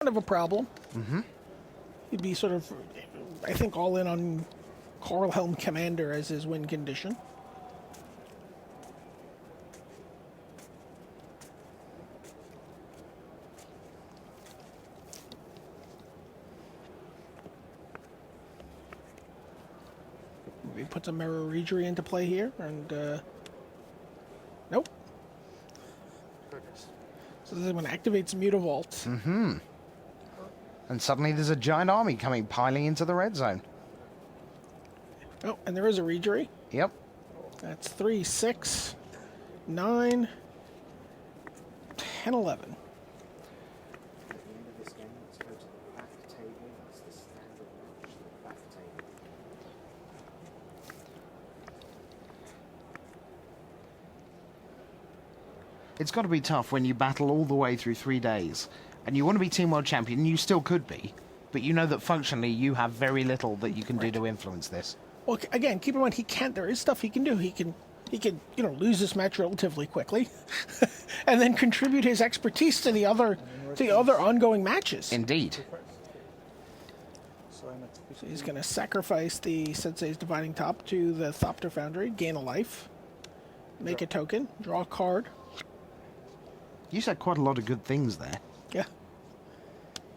kind of a problem. He'd be sort of, I think, all in on Coral Helm Commander as his win condition. He puts a Mirror Regery into play here, and nope. So this is when it activates Mutavault. And suddenly there's a giant army piling into the red zone. Oh, and there is a Regery. Yep. That's 3, 6, 9, 10, 11. It's got to be tough when you battle all the way through 3 days and you want to be Team World Champion. You still could be, but you know that functionally you have very little that you can do to influence this. Well, again, keep in mind he can't. There is stuff he can do. He can, lose this match relatively quickly, and then contribute his expertise to the other ongoing matches. Indeed. So he's going to sacrifice the Sensei's Dividing Top to the Thopter Foundry, gain a life, make a token, draw a card. You said quite a lot of good things there. Yeah.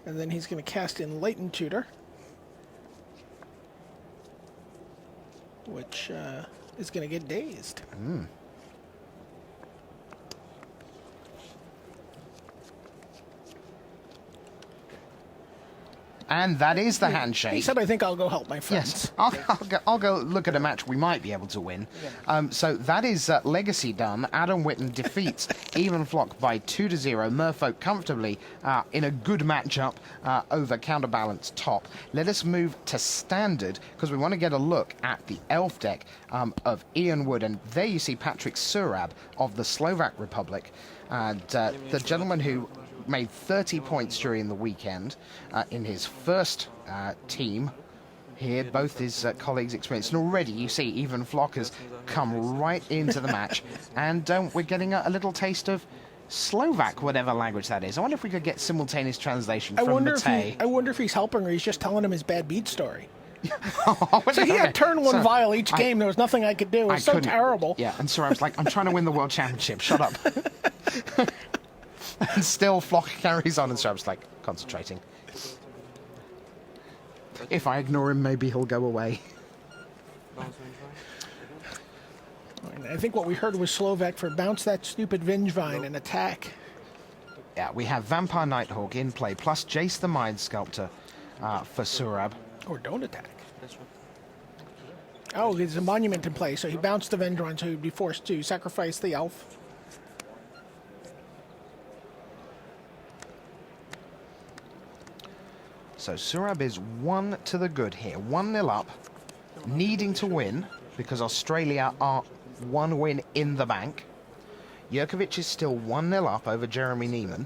And then he's going to cast in Latent Tutor, which is going to get dazed. And that is the handshake. He said, I think I'll go help my friends. Yes, I'll go look at a match we might be able to win. So that is Legacy done. Adam Witten defeats Even Flock by 2-0. Merfolk comfortably in a good matchup over Counterbalance top. Let us move to Standard, because we want to get a look at the Elf deck of Ian Wood. And there you see Patrick Surab of the Slovak Republic. And the gentleman who made 30 points during the weekend in his first team here. Both his colleagues experienced, and already you see Even Flock has come right into the match, and we're getting a little taste of Slovak, whatever language that is. I wonder if we could get simultaneous translation from Matej. I wonder if he's helping or he's just telling him his bad beat story. So he had turn one vial each game. There was nothing I could do. It was so terrible. Yeah, and Surab's like, I'm trying to win the world championship. Shut up. And still Flock carries on, and Surab's like, concentrating. If I ignore him, maybe he'll go away. I think what we heard was Slovak for bounce that stupid Vengevine and attack. Yeah, we have Vampire Nighthawk in play, plus Jace the Mind Sculptor for Surab. Or don't attack. Oh, there's a monument in play, so he bounced the Vengevine, so he'd be forced to sacrifice the elf. So Surab is 1 to the good here. 1-0 up, needing to win, because Australia are 1 win in the bank. Yorkovic is still 1-0 up over Jeremy Neiman.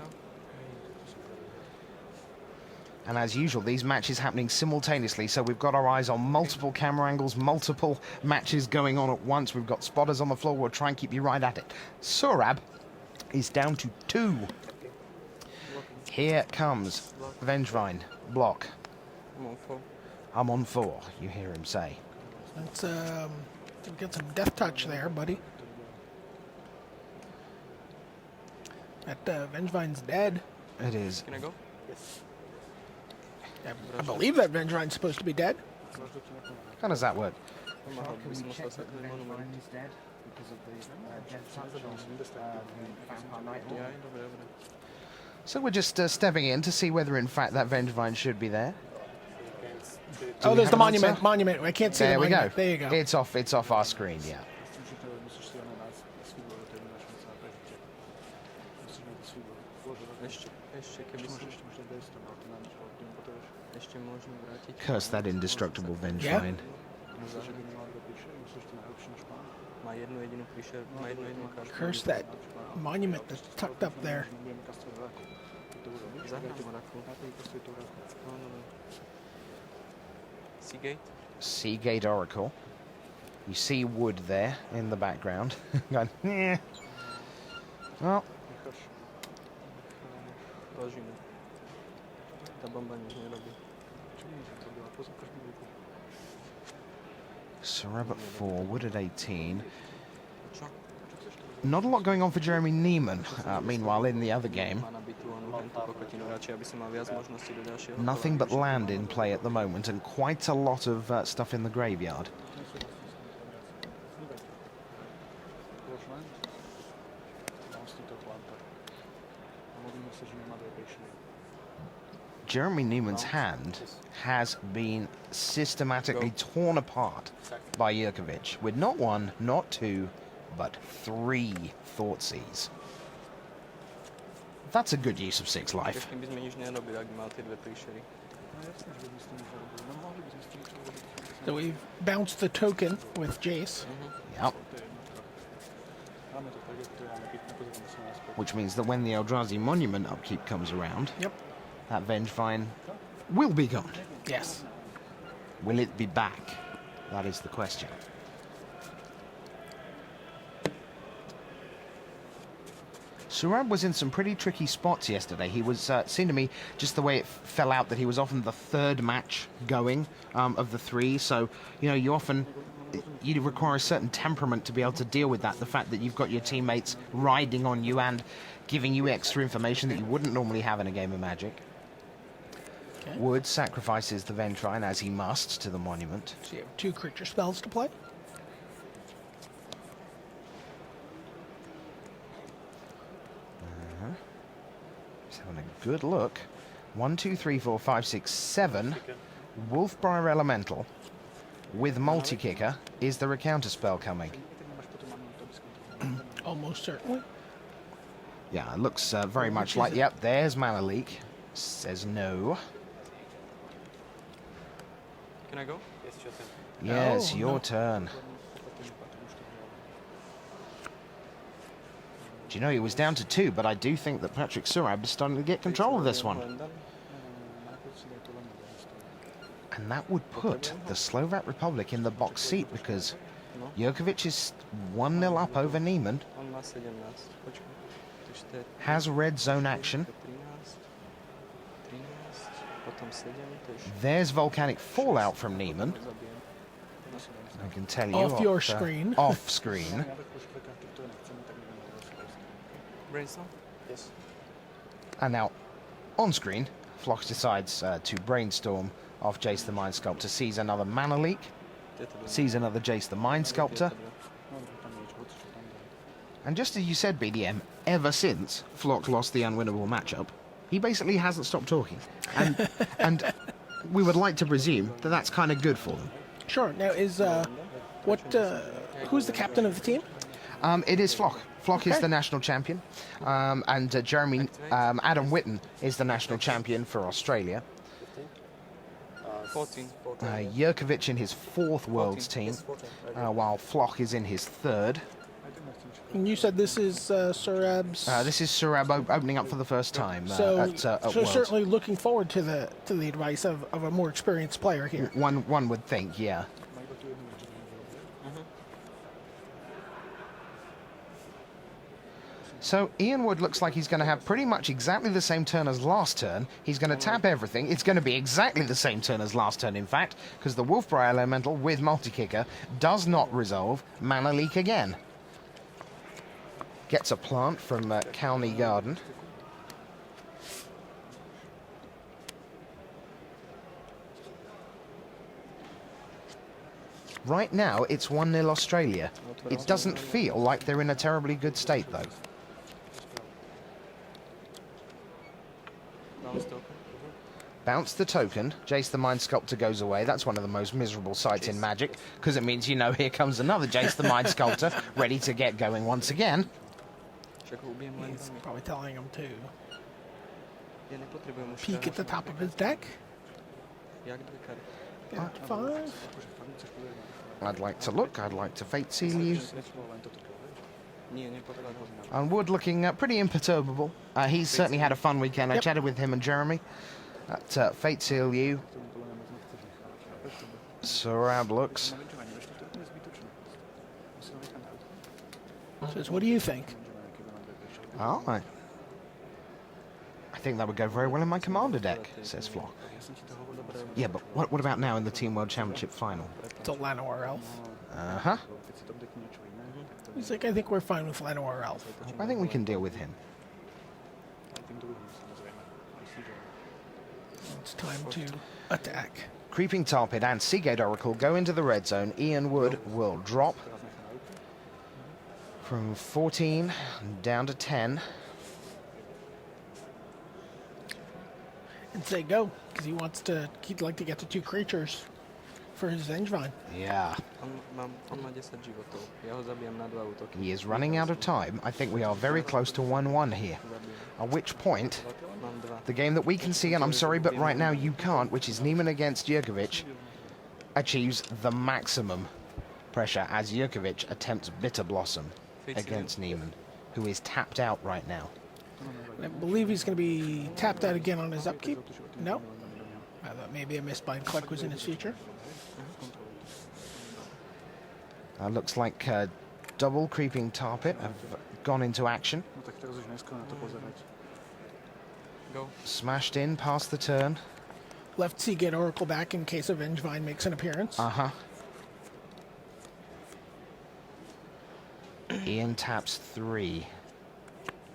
And as usual, these matches happening simultaneously, so we've got our eyes on multiple camera angles, multiple matches going on at once. We've got spotters on the floor. We'll try and keep you right at it. Surab is down to 2. Here comes Vengevine. Block. I'm on 4, you hear him say. Let's get some death touch there, buddy. That Vengevine's dead. It is. Can I go? Yes. I believe that Vengevine's supposed to be dead. How does that work? Dead because of the death touch on Vampire So we're just stepping in to see whether in fact that Vengevine should be there. Oh, there's the monument. Monument. I can't see the monument. There we go. It's off our screen, yeah. Curse that indestructible Vengevine. Curse that monument that's tucked up there. Seagate? Seagate Oracle. You see Wood there in the background. Going, yeah. Well. Tá bamba nič nerobí. Sorab at 4, Wood at 18. Čo? Not a lot going on for Jeremy Neiman. Meanwhile, in the other game, Má nabitú onú hentú kokotinu, radšej aby som mal viac možností do ďalšieho. nothing but land in play at the moment and quite a lot of stuff in the graveyard. Jeremy Neiman's hand has been systematically torn apart by Yorkovic with not one, not two, but 3 Thoughtseize. That's a good use of 6 life. Kým by sme nič nerobili, ak by mal tie dve príšery. So we've bounced the token with Jace. Yep. Which means that when the Eldrazi Monument upkeep comes around, Yep. that Vengevine will be gone. Yes. Will it be back? That is the question. Surab was in some pretty tricky spots yesterday. He was, seemed to me, just the way it fell out, that he was often the 3rd match going of the 3. So, you know, you require a certain temperament to be able to deal with that. The fact that you've got your teammates riding on you and giving you extra information that you wouldn't normally have in a game of Magic. Okay. Wood sacrifices the Ventrine, as he must, to the Monument. So you have 2 creature spells to play. Just having a good look. 1, 2, 3, 4, 5, 6, 7. Wolfbriar Elemental with multi-kicker. Is there a counter spell coming? Almost certainly. Yeah, it looks very much like, yep, there's Mana Leak. Says no. Can I go? Yes, Oh, your no. turn. Do you know, he was down to 2, but I do think that Patrick Surab is starting to get control of this one. And that would put the Slovak Republic in the box seat because Yorkovic is 1-0 up over Neiman. On má 17. Počkaj. Takže to je Has red zone action. 13, potom 7, to je There's volcanic fallout from Neiman. zabijem. I can tell you Off your screen. Off screen. Brainstorm? Yes. And now, on screen, Flox decides to brainstorm off Jace the Mind Sculptor, sees another Mana Leak, sees another Jace the Mind Sculptor. And just as you said, BDM, ever since Flock lost the unwinnable matchup, he basically hasn't stopped talking. And we would like to presume that that's kind of good for them. Sure. Now is who's the captain of the team? It is Flock. Flock is Okay. the national champion, and Jeremy Adam Whitten is the national champion for Australia. 14. Yorkovic in his 4th Worlds team, while Flock is in his 3rd. And you said this is Surab's. This is Surab opening up for the first time so at Worlds. certainly looking forward to the advice of a more experienced player here. One would think, yeah. So Ian Wood looks like he's going to have pretty much exactly the same turn as last turn. He's going to tap everything. It's going to be exactly the same turn as last turn, in fact, because the Wolfbriar Elemental with multi-kicker does not resolve Mana Leak again. Gets a plant from Calney Garden. Right now, it's 1-0 Australia. It doesn't feel like they're in a terribly good state, though. Bounce token. Bounce the token. Jace the Mind Sculptor goes away. That's one of the most miserable sights in Magic, because it means, you know, here comes another Jace the Mind Sculptor, ready to get going once again. Však ho ubijem len He's tam. probably telling him to Ja nepotrebujem už peek at the top of his deck. Jak dve karty. Get 5. I'd like to look. I'd like to Fate Seal you. Nie, nepotrebujem ho. And Wood looking pretty imperturbable. He's certainly had a fun weekend. I Yep. chatted with him and Jeremy. At Fate Seal you. Surab looks. Says, what do you think? Oh, I think that would go very well in my commander deck, says Flock. Yeah, but what about now in the Team World Championship final? It's a Llanowar Elf. Uh-huh. He's like, I think we're fine with Llanowar Elf. I think we can deal with him. It's time to attack. Creeping Tar Pit and Seagate Oracle go into the red zone. Ian Wood will drop from 14 down to 10. And say go, because he'd like to get to 2 creatures for his Vengevine. Yeah. On má 10 životov. Ja ho zabijem na 2 útoky. He is running out of time. I think we are very close to 1-1 here. At which point, Mám 2. the game that we can see, and I'm sorry, but right now you can't, which is Neiman against Yorkovic, achieves the maximum pressure as Yorkovic attempts Bitter Blossom against Neiman, who is tapped out right now. I believe he's going to be tapped out again on his upkeep. No. I thought maybe a Mistbind Click was in his future. Looks like double Creeping Tar Pit have gone into action. Go. Smashed in past the turn. Left Seagate Oracle back in case a Vengevine makes an appearance. Uh-huh. Ian taps 3.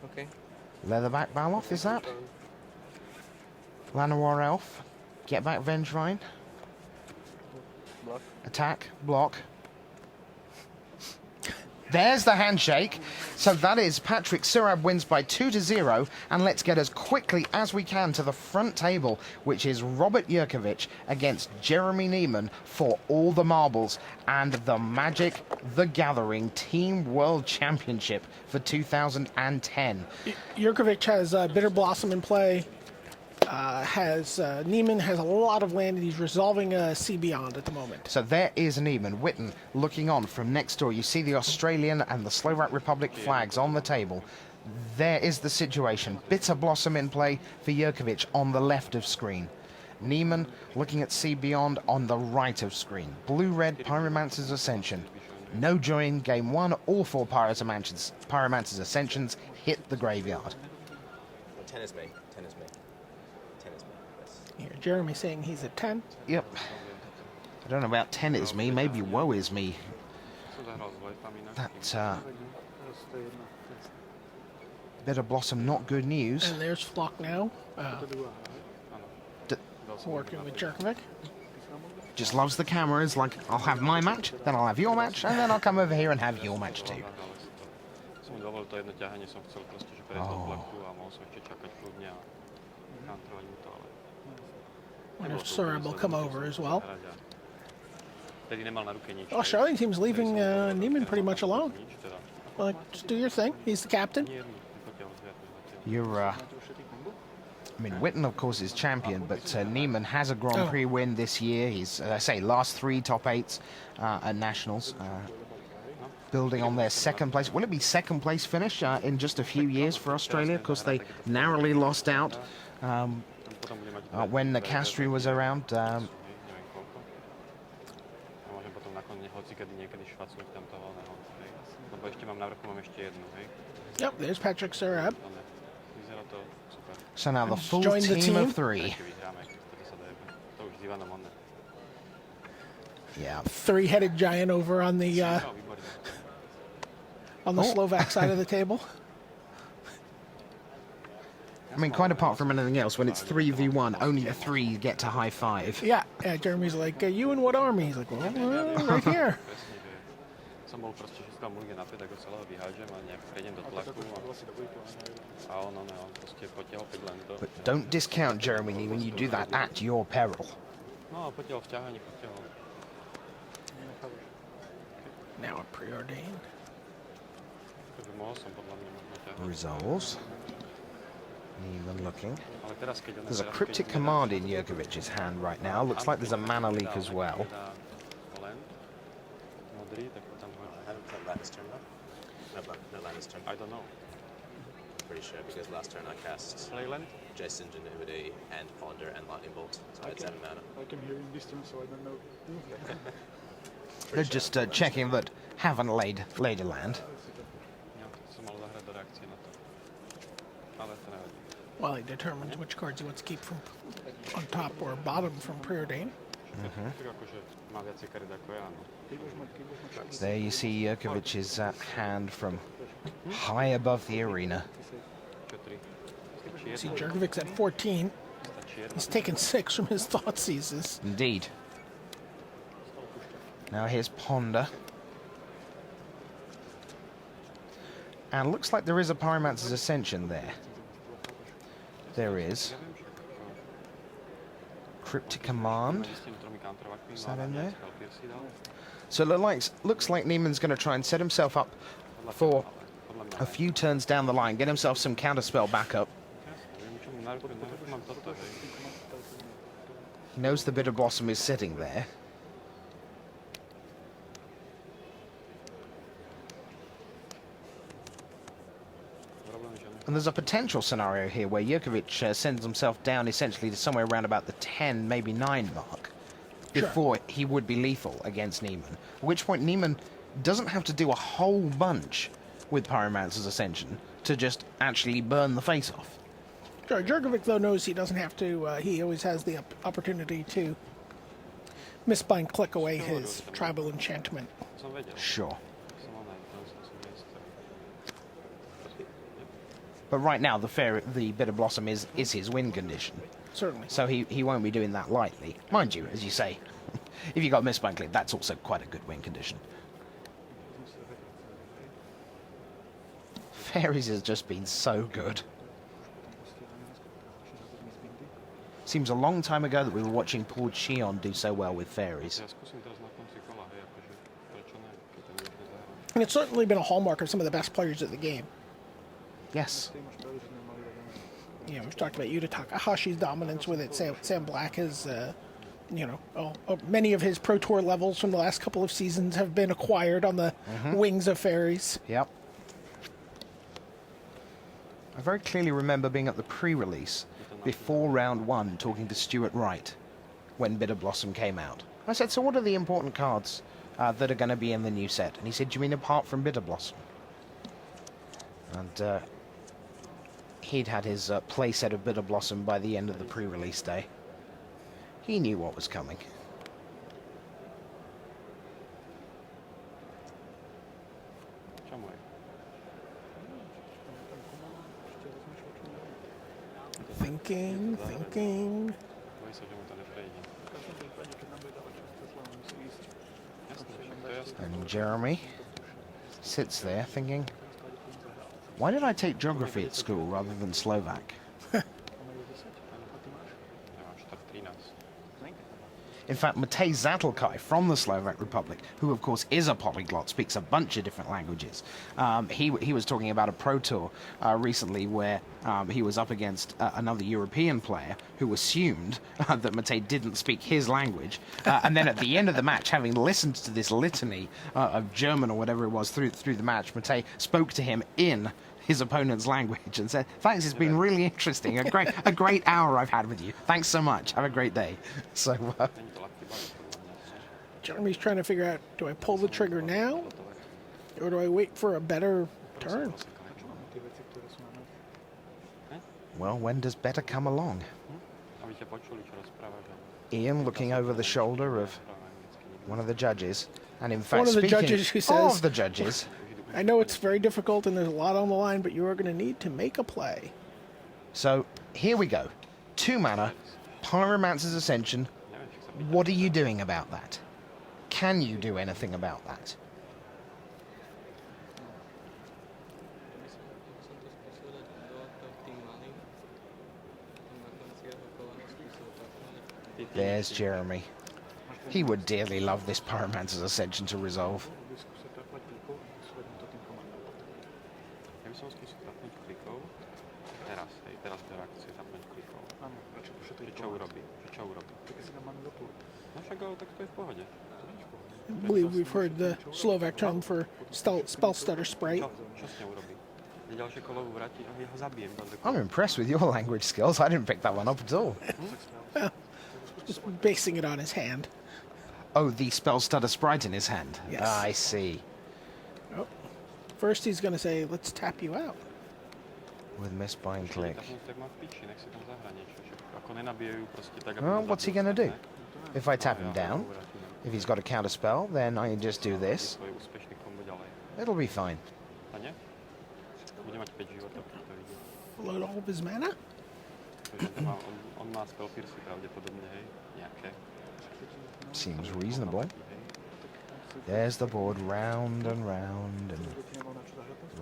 Okay. Leatherback Baloth, is that? Llanowar Elf. Get back Vengevine. Block. Attack. Block. There's the handshake. So that is Patrick Surab wins by 2-0. And let's get as quickly as we can to the front table, which is Robert Yorkovic against Jeremy Neiman for all the marbles and the Magic the Gathering Team World Championship for 2010. Yorkovic has Bitter Blossom in play. Neiman has a lot of land, and he's resolving a Sea Beyond at the moment. So there is Neiman. Witten looking on from next door. You see the Australian and the Slovak Republic flags on the table. There is the situation. Bitter Blossom in play for Yorkovic on the left of screen. Neiman looking at Sea Beyond on the right of screen. Blue-red Pyromancer's Ascension. No joy in game 1. All 4 Pyromancer's Ascensions hit the graveyard. 10 is me. 10 is me. 10 is me. Yes. Here, Jeremy saying he's at 10. Yep. I don't know about 10 is me. Maybe woe is me. That Bitter Blossom, not good news. And there's Flock now. Working with Yorkovic. Just loves the cameras, like, I'll have my match, then I'll have your match, and then I'll come over here and have your match too. Wonder if Surab will come over as well. Australian team's leaving Neiman pretty much alone. Well, just do your thing. He's the captain. I mean, Witten, of course, is champion, but Neiman has a Grand Prix win this year. He's, as I say, last 3 top 8s at Nationals. Building on their second place. Will it be second place finish in just a few years for Australia? Because they narrowly lost out when Castry was around. Yep, there's Patrick Surab. So now the full Join the team of team. 3. Yeah. 3-headed giant over on the Slovak side of the table. I mean, quite apart from anything else, when it's 3v1, only the 3 get to high 5. Yeah, Jeremy's like, you in what army? He's like, well, right here. But don't discount Jeremy Neiman, you do that at your peril. Now a preordained. Resolves. Neiman looking. There's a cryptic command in Yorkovic's hand right now. Looks like there's a mana leak as well. No Landis turn. I don't know. Pretty sure because last turn I cast Jason Ingenuity and Ponder and Lightning Bolt, so I had 7 mana. I can hear in this turn, so I don't know. They're just checking that haven't laid a land. While he determines which cards he wants to keep from on top or bottom from preordain. There you see Yorkovic's hand from high above the arena. See Yorkovic's at 14. He's taken 6 from his thought seizes. Indeed. Now here's Ponder. And looks like there is a Pyromancer's Ascension there. There is. Cryptic Command. Is that in there? So it looks like Neiman's going to try and set himself up for a few turns down the line, get himself some counterspell backup. He knows the Bitter Blossom is sitting there. And there's a potential scenario here where Yorkovic sends himself down essentially to somewhere around about the 10, maybe 9 mark before he would be lethal against Neiman. At which point Neiman doesn't have to do a whole bunch with Pyromancer's Ascension to just actually burn the face off. Sure, Yorkovic, though, knows he doesn't have to. He always has the opportunity to misbind click away his tribal enchantment. Sure. But right now, the Bitter Blossom is his win condition. Certainly. So he won't be doing that lightly. Mind you, as you say, if you got misbind click, that's also quite a good win condition. Fairies has just been so good. Seems a long time ago that we were watching Paul Chion do so well with Fairies. And it's certainly been a hallmark of some of the best players of the game. Yes. You know, we've talked about Yuta Takahashi's dominance with it. Sam Black has, many of his Pro Tour levels from the last couple of seasons have been acquired on the wings of Fairies. Yep. I very clearly remember being at the pre-release before round 1 talking to Stuart Wright when Bitter Blossom came out. I said, so what are the important cards that are going to be in the new set? And he said, do you mean apart from Bitter Blossom? And he'd had his play set of Bitter Blossom by the end of the pre-release day. He knew what was coming. Thinking. And Jeremy sits there thinking, why did I take geography at school rather than Slovak? In fact, Matej Zatlkai from the Slovak Republic, who of course is a polyglot, speaks a bunch of different languages. He was talking about a Pro Tour recently where he was up against another European player who assumed that Matej didn't speak his language. And then at the end of the match, having listened to this litany of German or whatever it was through the match, Matej spoke to him in his opponent's language and said, thanks, it's been really interesting. A great hour I've had with you. Thanks so much. Have a great day. So Jeremy's trying to figure out, do I pull the trigger now? Or do I wait for a better turn? well, when does better come along? Ian looking over the shoulder of one of the judges. And in fact, one of the speaking judges who says, of the judges, I know it's very difficult and there's a lot on the line, but you are going to need to make a play. so here we go. 2 mana, Pyromancer's Ascension. What are you doing about that? Can you do anything about that? There's Jeremy. He would dearly love this Pyromancer's Ascension to resolve. I believe we've heard the Slovak term for spell stutter sprite. I'm impressed with your language skills. I didn't pick that one up at all. Just basing it on his hand. Oh, the spell stutter sprite in his hand. Yes. I see. Oh. First he's going to say, let's tap you out. with miss bind click. Tak má v piči, nech si tam zahra niečo. Ako nenabijajú proste tak, aby... Well, ho what's he zabil going to sám, do? ne? If I tap No, him ja down, ho vrátím. if he's got a counter spell, then I can just do Robí this. svoj úspešný kombo ďalej. It'll be fine. A nie? Bude mať 5 životov, keď to vidí. Load all of his mana. Takže to má, on má spell piercy pravdepodobne, hej? Nejaké. Seems reasonable. There's the board, round and round and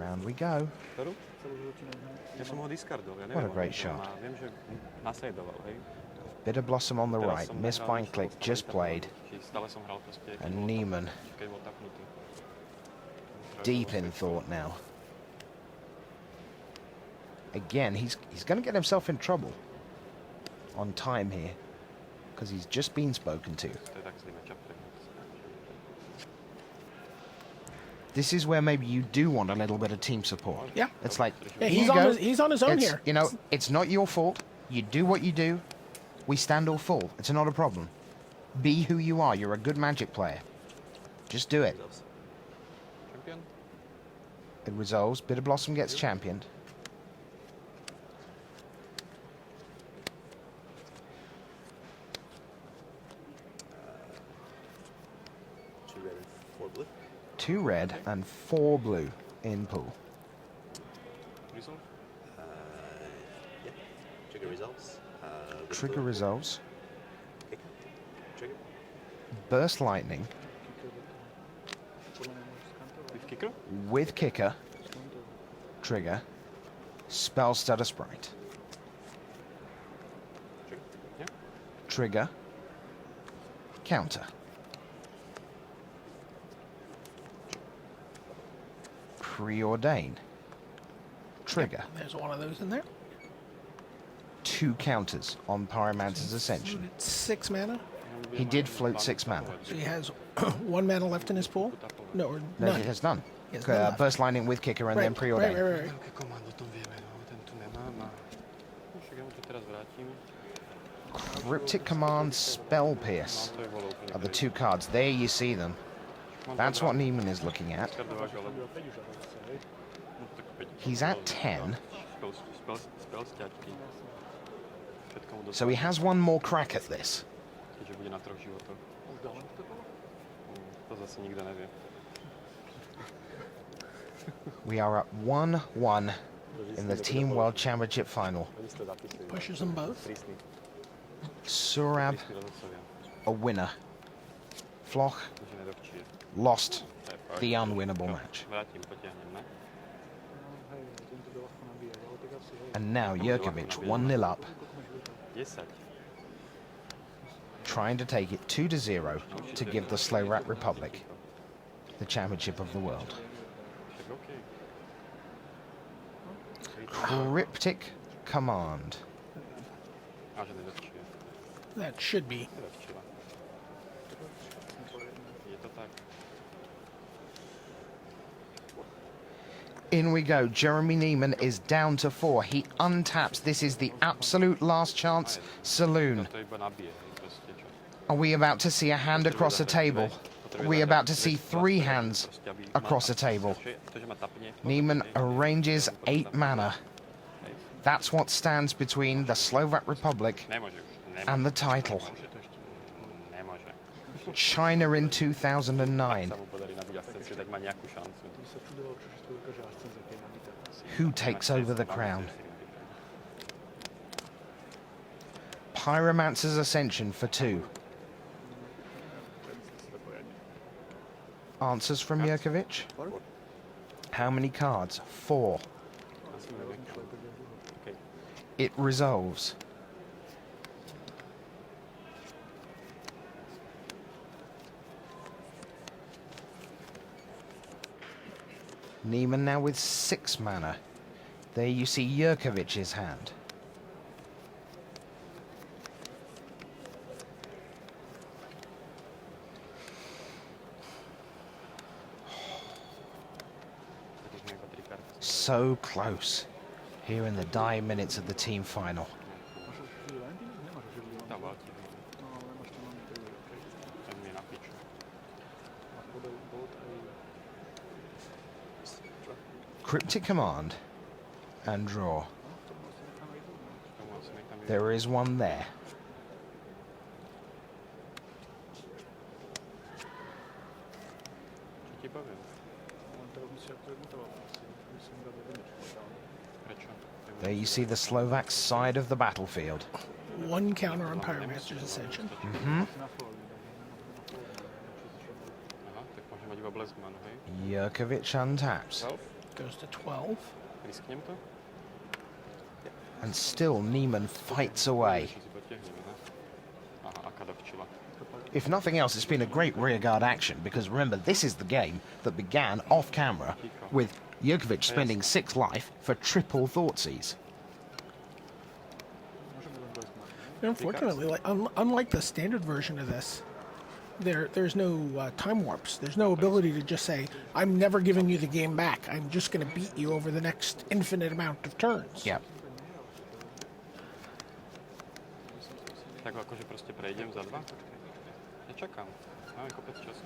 round we go. Ktorú? Ja som ho discardol, ja neviem. What a great on shot. Viem, že nasadoval, hej? Bitter Blossom on the Teraz right, som miss nehral bind nič, click lebo som just netapoval. played, Čiže stále som hral proste, keď and bol Neiman tapnutý, keď bol tapnutý. deep in thought now. Again, he's going to get himself in trouble on time here because he's just been spoken to. To je tak zlý matchup pre mňa. This is where maybe you do want a little bit of team support. Yeah. It's like, Yeah, here you go. he's on his own It's, here. you know, it's not your fault. You do what you do. We stand or fall. It's not a problem. Be who you are. You're a good Magic player. Just do it. Resolves. Champion? It resolves. Bitter Blossom gets championed. Two red and 4 blue. 2 red and 4 blue in pool. Resolve? Yeah. Trigger resolves. With Trigger blue. resolves. Kick. Trigger. Burst Lightning With kicker? with Kicker. Trigger. Spell Stutter Sprite. Trigger? Yeah. Trigger. Counter. Preordain. Trigger. There's one of those in there. 2 counters on Pyromancer's Ascension. Floated 6 mana. He did float 6 mana. So he has 1 mana left in his pool. No, or No, none. he has none. He has none left. Burst Lightning with Kicker and then Preordain. Right. Veľké komando, tom vieme, no, ten tu nemá, má. No, však ja mu to teraz vrátim. Cryptic Command, Spell Pierce No, to je bolo úplne are the crazy. 2 cards. There you see them. Mám That's tam what rád. Neiman is looking at. Discardovať, ale... No, tak 5. He's at 10. Spell sťaťky. Všetko mu So he has one more crack at this. Keďže bude na 3 životoch. To zase nikto nevie. We are at 1-1 in the Team World Championship final. Pushes them both. Surab, Prísni rozhodcovia. a winner. Floch Takže nedovčije. lost To je fakt. the unwinnable match. Vrátim, potiahnem, ne? And now Yorkovic 1-0 up, 10. trying to take it 2-0 to give the Slovak Republic the championship of the world. Však okej. Cryptic Command. A že nedovčije. That should be. Nedovčila. Je to tak. In we go. Jeremy Neiman is down to 4. He untaps. This is the absolute last chance saloon. To iba nabije, hej, proste čo. Are we about to see a hand across the table? Are we about to see 3 hands across the table? To, že ma tapne. Neiman arranges 8 mana. That's what stands between the Slovak Republic Nemôže už. Nemôže. and the title. Nemôže. China in 2009. Ak sa mu podarí nabiť ascenciu, tak má nejakú šancu. Who takes over the crown? Pyromancer's Ascension for 2. Answers from Yorkovic? How many cards? 4. Asi neviem. Okay. It resolves. Neiman now with 6 mana. There you see Yorkovic's hand. Tak už iba 3 karty. So close. Here in the dying minutes of the team final. Tá vláti. Tak mi je na piču. Cryptic Command. and draw. Tomu asi nech tam je. There is one there. Čo ti bavím? On teraz musí aktualizovat asi. Musím dát jedničku. Prečo? There you see the Slovak side of the battlefield. One counter on Pyromaster's Ascension. Mm-hmm. Na fóru. Aha, tak môže mať iba Bleskman, hej? Yorkovic untaps. Self? Goes to 12. Risknem to? And still Neiman fights away. Či si potiahneme, ne? Aha, aká dovčila. If nothing else, it's been a great rearguard action because remember, this is the game that began off camera with Yorkovic spending 6 life for triple Thoughtseize. Unfortunately, unlike the standard version of this, there's no time warps. There's no ability to just say, I'm never giving you the game back. I'm just going to beat you over the next infinite amount of turns. Yep. Tak akože proste prejdem za 2? Ja čakám. Máme kopec času.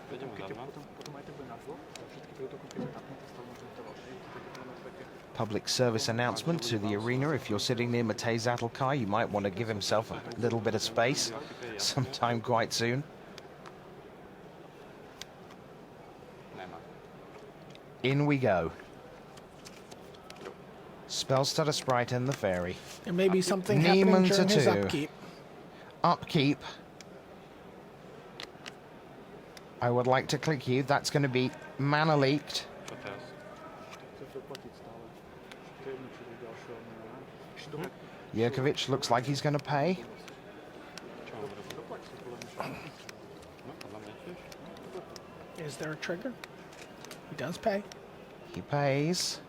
Prejdem za 2. Potom aj tebe na dvoch. Všetky tie útoky, keď napnete, stále môžeme to vaše. Public service announcement to the arena. If you're sitting near Matej Zatlkar, you might want to give himself a little bit of space sometime quite soon. Nemá. In we go. Spellstutter, Sprite, and the Fairy. There may be something Neiman happening to during his 2. upkeep. Upkeep. I would like to click you. That's going to be mana leaked. Čo teraz? Chceš to platiť stále. To je jedno, či do ďalšieho dňa. Ešte dobre. Yorkovic looks like he's going to pay. Čo mám robiť? Doplať si podľa mňa. No, podľa mňa tiež. Is there a trigger? He does pay. He pays.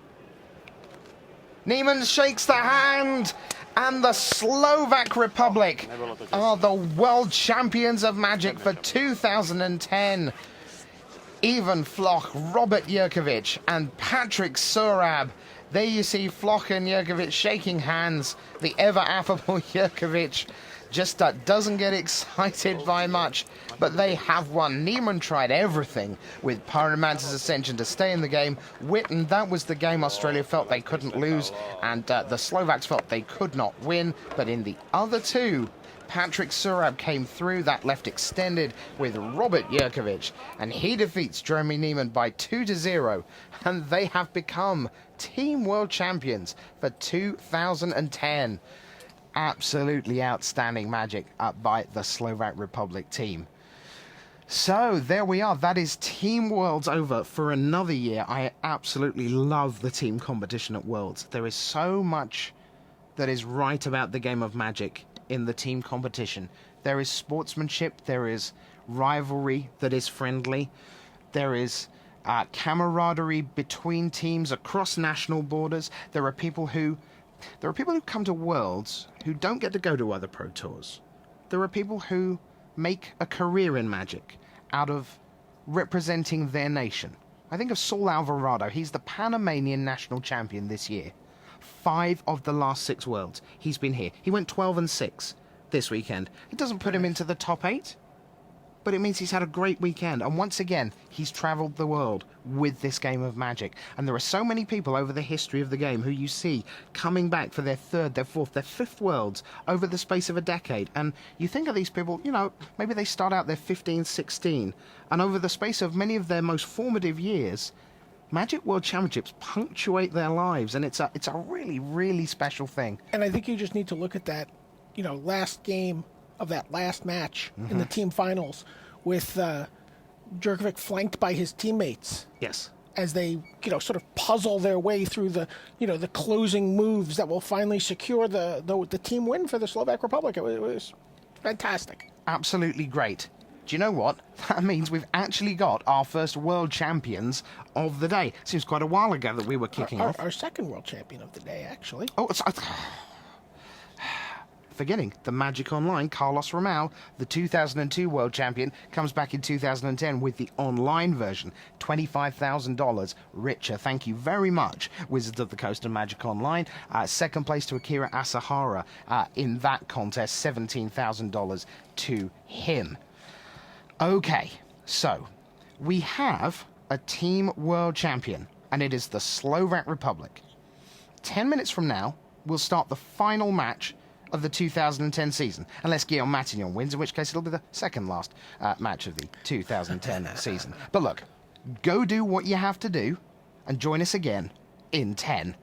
Neiman shakes the hand, and the Slovak Republic are the world champions of Magic for 2010. Even Floch, Robert Yorkovic, and Patrick Surab. There you see Floch and Yorkovic shaking hands. The ever affable Yorkovic just doesn't get excited by much, but they have won. Neiman tried everything with Pyromancer's Ascension to stay in the game. Witten, that was the game Australia felt they couldn't lose, and the Slovaks felt they could not win. But in the other two, Patrick Surab came through, that left extended with Robert Yorkovic, and he defeats Jeremy Neiman by 2-0, and they have become Team World Champions for 2010. Absolutely outstanding Magic by the Slovak Republic team. So there we are. That is Team Worlds over for another year. I absolutely love the team competition at Worlds. There is so much that is right about the game of Magic in the team competition. There is sportsmanship, there is rivalry that is friendly, there is camaraderie between teams across national borders. There are people who come to Worlds who don't get to go to other Pro Tours. There are people who make a career in Magic out of representing their nation. I think of Saul Alvarado. He's the Panamanian national champion this year. 5 of the last 6 Worlds he's been here. He went 12-6 this weekend. It doesn't put him into the top 8, but it means he's had a great weekend. And once again, he's travelled the world with this game of Magic. And there are so many people over the history of the game who you see coming back for their 3rd, their 4th, their 5th Worlds over the space of a decade. And you think of these people, you know, maybe they start out their 15, 16, and over the space of many of their most formative years, Magic World Championships punctuate their lives, and it's a really, really special thing. And I think you just need to look at that, you know, last game of that last match in the team finals with Yorkovic flanked by his teammates. Yes. As they, you know, sort of puzzle their way through the, you know, the closing moves that will finally secure the team win for the Slovak Republic. It was fantastic. Absolutely great. Do you know what? That means we've actually got our first world champions of the day. Seems quite a while ago that we were kicking off. Our second world champion of the day, actually. Oh, forgetting the Magic Online, Carlos Ramal, the 2002 world champion, comes back in 2010 with the online version, $25,000 richer. Thank you very much, Wizards of the Coast and Magic Online. Second place to Akira Asahara in that contest, $17,000 to him. Okay, so we have a team world champion and it is the Slovak Republic. 10 minutes from now, we'll start the final match of the 2010 season, unless Guillaume Matignon wins, in which case it'll be the second last match of the 2010 season. But look, go do what you have to do, and join us again in 10.